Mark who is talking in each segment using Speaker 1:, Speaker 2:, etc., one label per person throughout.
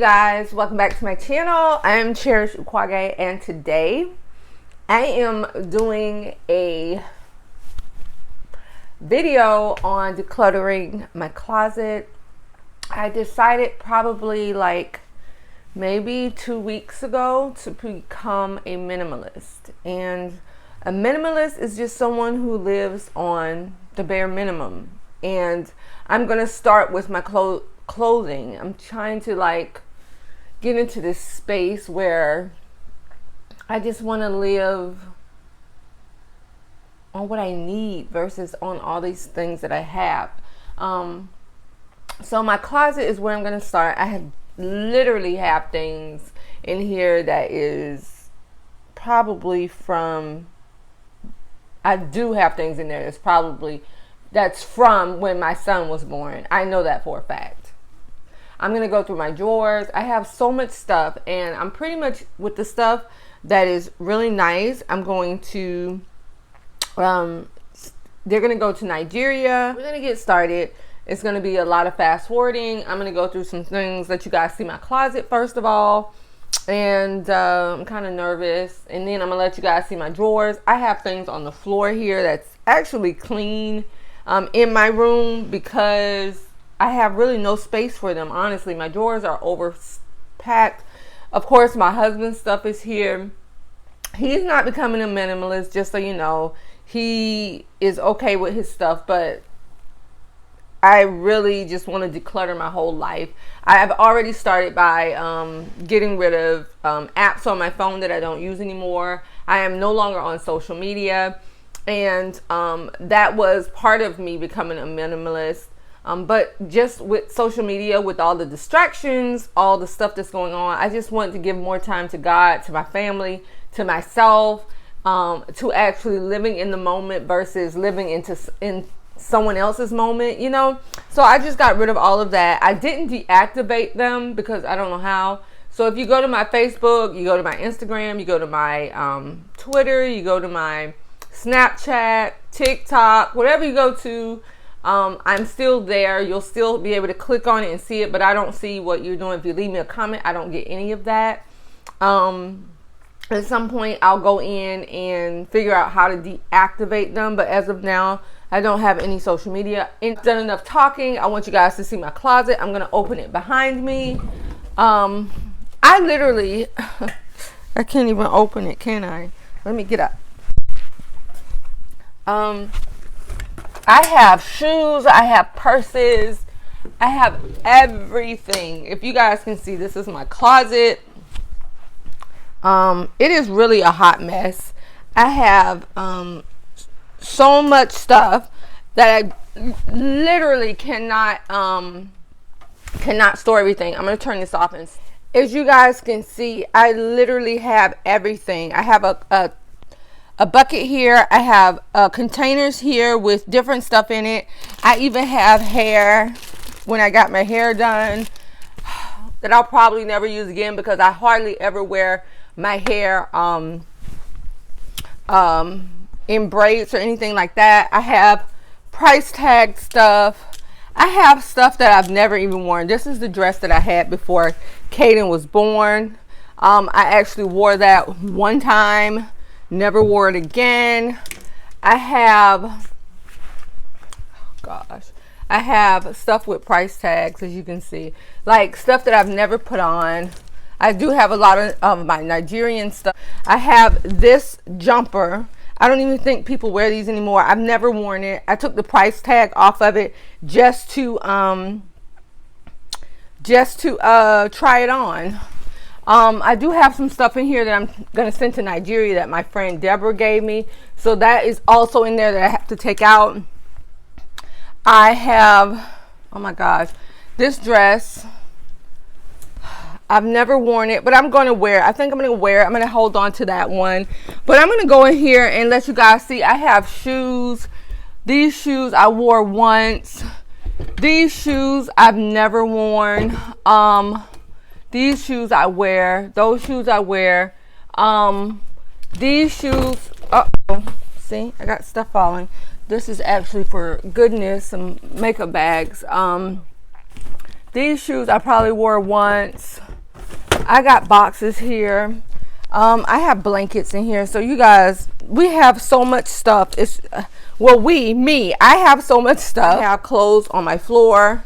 Speaker 1: guys, welcome back to my channel. I am Cherish Ukwage, and today I am doing a video on decluttering my closet. I decided probably like maybe 2 weeks ago to become a minimalist. And a minimalist is just someone who lives on the bare minimum. And I'm going to start with my clothing. I'm trying to like get into this space where I just want to live on what I need versus on all these things that I have. So my closet is where I'm going to start. I literally have things in here that is probably from, I do have things in there that's from when my son was born. I know that for a fact. I'm going to go through my drawers. I have so much stuff, and I'm pretty much with the stuff that is really nice. I'm going to, they're going to go to Nigeria. We're going to get started. It's going to be a lot of fast forwarding. I'm going to go through some things, let you guys see my closet first of all. And I'm kind of nervous. And then I'm going to let you guys see my drawers. I have things on the floor here that's actually clean in my room because I have really no space for them. Honestly, my drawers are overpacked. Of course, my husband's stuff is here. He's not becoming a minimalist, just so you know. He is okay with his stuff, but I really just want to declutter my whole life. I have already started by getting rid of apps on my phone that I don't use anymore. I am no longer on social media. And that was part of me becoming a minimalist. But just with social media, with all the distractions, all the stuff that's going on, I just wanted to give more time to God, to my family, to myself, to actually living in the moment versus living in someone else's moment, you know. So I just got rid of all of that. I didn't deactivate them because I don't know how. So if you go to my Facebook, you go to my Instagram, you go to my Twitter, you go to my Snapchat, TikTok, whatever you go to, I'm still there. You'll still be able to click on it and see it, but I don't see what you're doing. If you leave me a comment, I don't get any of that. At some point, I'll go in and figure out how to deactivate them, but as of now, I don't have any social media. I've done enough talking. I want you guys to see my closet. I'm going to open it behind me. I literally, I can't even open it, can I? Let me get up. I have shoes, I have purses, I have everything. If you guys can see, this is my closet. It is really a hot mess. I have so much stuff that I literally cannot store everything. I'm going to turn this off, and as you guys can see, I literally have everything. I have a bucket here. I have containers here with different stuff in it. I even have hair when I got my hair done that I'll probably never use again because I hardly ever wear my hair in braids or anything like that. I have price tag stuff. I have stuff that I've never even worn. This is the dress that I had before Caden was born. I actually wore that one time. Never wore it again. I have stuff with price tags, as you can see, like stuff that I've never put on. I do have a lot of my Nigerian stuff. I have this jumper. I don't even think people wear these anymore. I've never worn it. I took the price tag off of it just to try it on. I do have some stuff in here that I'm going to send to Nigeria that my friend Deborah gave me. So that is also in there that I have to take out. I have, oh my gosh, this dress. I've never worn it, but I'm going to wear it. I think I'm going to wear it. I'm going to hold on to that one. But I'm going to go in here and let you guys see. I have shoes. These shoes I wore once. These shoes I've never worn. These shoes I wear. Those shoes I wear. These shoes. Uh-oh. See, I got stuff falling. This is actually for goodness, some makeup bags. These shoes I probably wore once. I got boxes here. I have blankets in here. So you guys, we have so much stuff. It's I have so much stuff. I have clothes on my floor.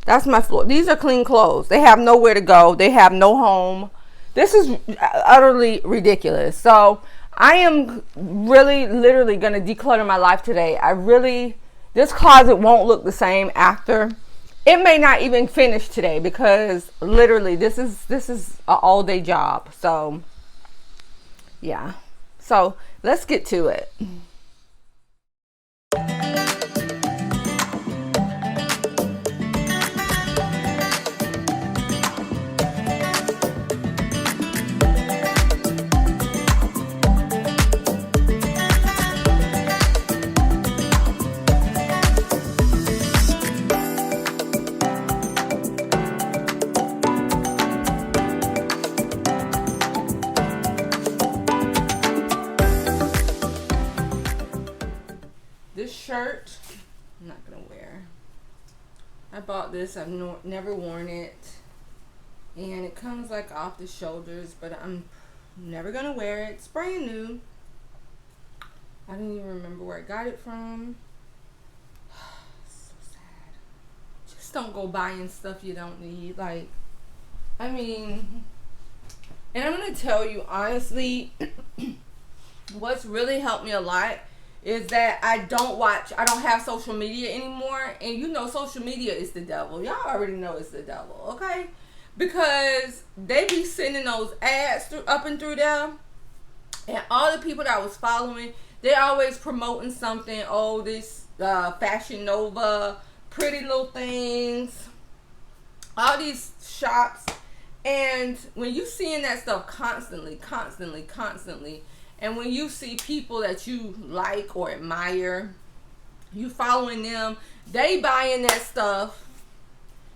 Speaker 1: That's my floor. These are clean clothes. They have nowhere to go. They have no home. This is utterly ridiculous. So I am really literally going to declutter my life today. This closet won't look the same after. It may not even finish today because literally this is an all day job. So yeah. So let's get to it. This shirt, I'm not gonna wear. I bought this. I've never worn it, and it comes like off the shoulders, but I'm never gonna wear it. It's brand new. I don't even remember where I got it from. So sad. Just don't go buying stuff you don't need. Like, I mean, and I'm gonna tell you honestly, what's really helped me a lot is that I don't have social media anymore. And you know social media is the devil. Y'all already know it's the devil, okay? Because they be sending those ads up and through there. And all the people that I was following, they always promoting something. Oh, this Fashion Nova, Pretty Little Things, all these shops. And when you seeing that stuff constantly, and when you see people that you like or admire, you following them, they buying that stuff,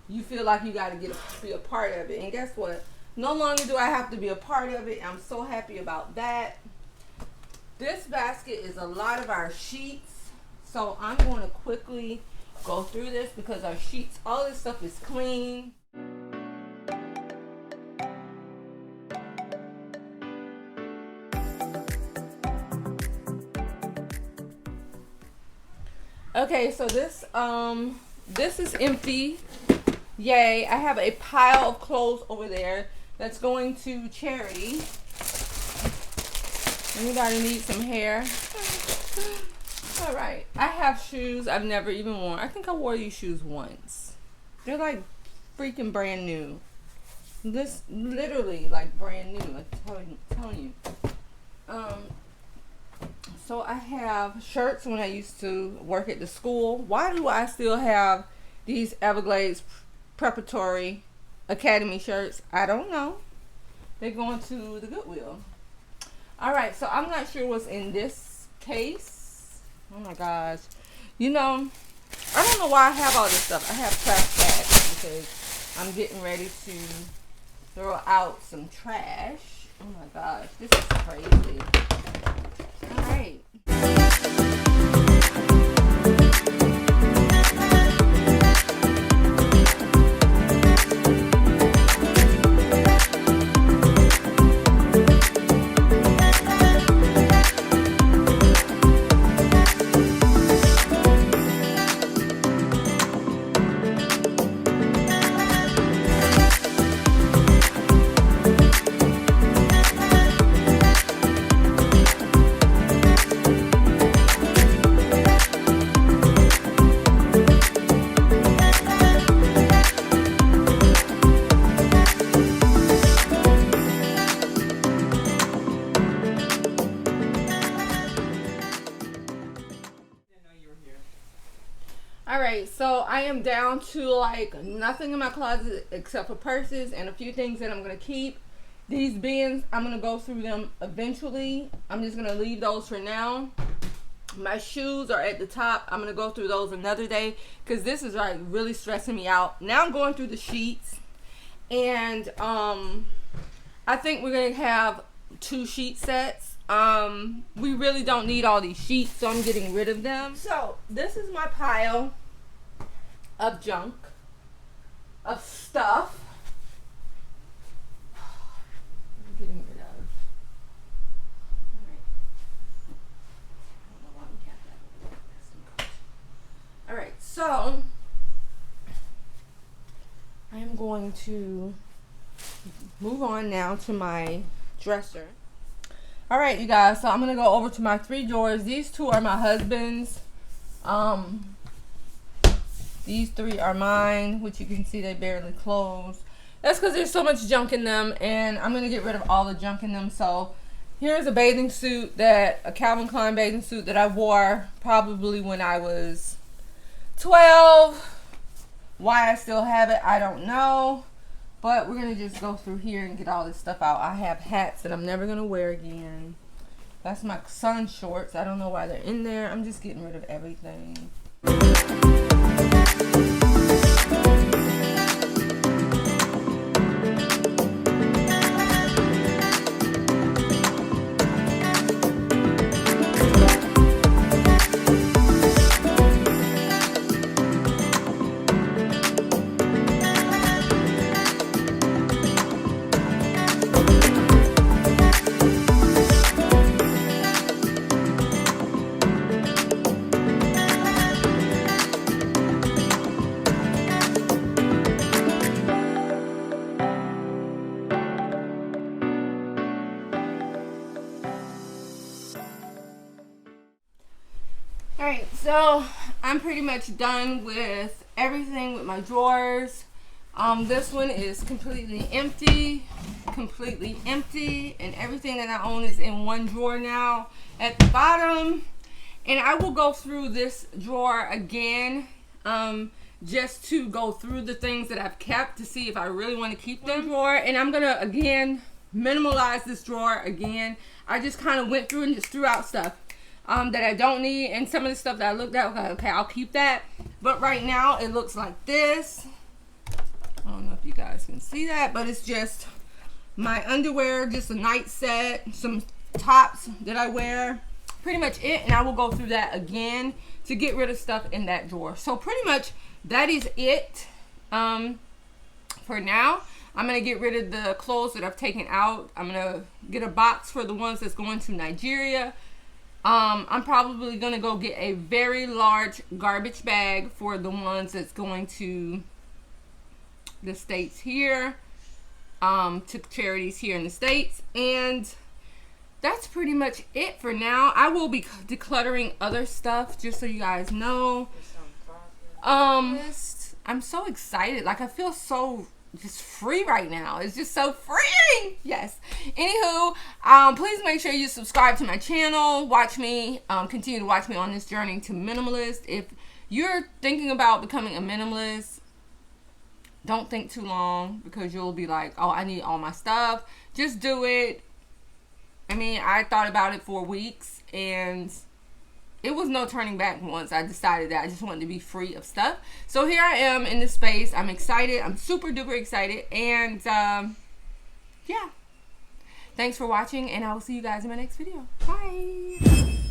Speaker 1: you feel like you got to be a part of it. And guess what? No longer do I have to be a part of it. I'm so happy about that. This basket is a lot of our sheets. So I'm going to quickly go through this because our sheets, all this stuff is clean. Okay, so this is empty. Yay, I have a pile of clothes over there that's going to charity. Anybody need some hair? All right, I have shoes I've never even worn. I think I wore these shoes once. They're like freaking brand new. This literally like brand new. I'm telling you. So I have shirts when I used to work at the school. Why do I still have these Everglades Preparatory Academy shirts? I don't know. They're going to the Goodwill. Alright, so I'm not sure what's in this case. Oh my gosh. You know, I don't know why I have all this stuff. I have trash bags because I'm getting ready to throw out some trash. Oh my gosh, this is crazy. Alright. Alright, so I am down to like nothing in my closet except for purses and a few things that I'm going to keep. These bins, I'm going to go through them eventually. I'm just going to leave those for now. My shoes are at the top. I'm going to go through those another day because this is like really stressing me out. Now I'm going through the sheets. And I think we're going to have 2 sheet sets. We really don't need all these sheets, so I'm getting rid of them. So this is my pile of junk. of stuff. I'm getting rid of. Alright. I don't know why we have that. Alright, so I am going to move on now to my dresser. Alright, you guys, so I'm going to go over to my 3 drawers. These 2 are my husband's. These 3 are mine, which you can see they barely close. That's because there's so much junk in them, and I'm going to get rid of all the junk in them. So here's a bathing suit, a Calvin Klein bathing suit that I wore probably when I was 12. Why I still have it, I don't know. But we're going to just go through here and get all this stuff out. I have hats that I'm never going to wear again. That's my son's shorts. I don't know why they're in there. I'm just getting rid of everything. Alright, so I'm pretty much done with everything with my drawers. This one is completely empty, and everything that I own is in one drawer now at the bottom. And I will go through this drawer again, just to go through the things that I've kept to see if I really want to keep them. And I'm gonna again minimalize this drawer again. I just kind of went through and just threw out stuff that I don't need, and some of the stuff that I looked at, okay, I'll keep that. But right now it looks like this. I don't know if you guys can see that, but it's just my underwear, just a night set, some tops that I wear, pretty much it. And I will go through that again to get rid of stuff in that drawer. So pretty much that is it for now. I'm going to get rid of the clothes that I've taken out. I'm going to get a box for the ones that's going to Nigeria. I'm probably going to go get a very large garbage bag for the ones that's going to the States here, to charities here in the States. And that's pretty much it for now. I will be decluttering other stuff, just so you guys know. I'm so excited. Like, I feel so just free right now. It's just so freeing. Yes. Anywho, please make sure you subscribe to my channel. Watch me, continue to watch me on this journey to minimalist. If you're thinking about becoming a minimalist, don't think too long, because you'll be like, oh, I need all my stuff. Just do it. I mean, I thought about it for weeks, and it was no turning back once I decided that I just wanted to be free of stuff. So here I am in this space. I'm excited. I'm super duper excited. And yeah. Thanks for watching, and I will see you guys in my next video. Bye.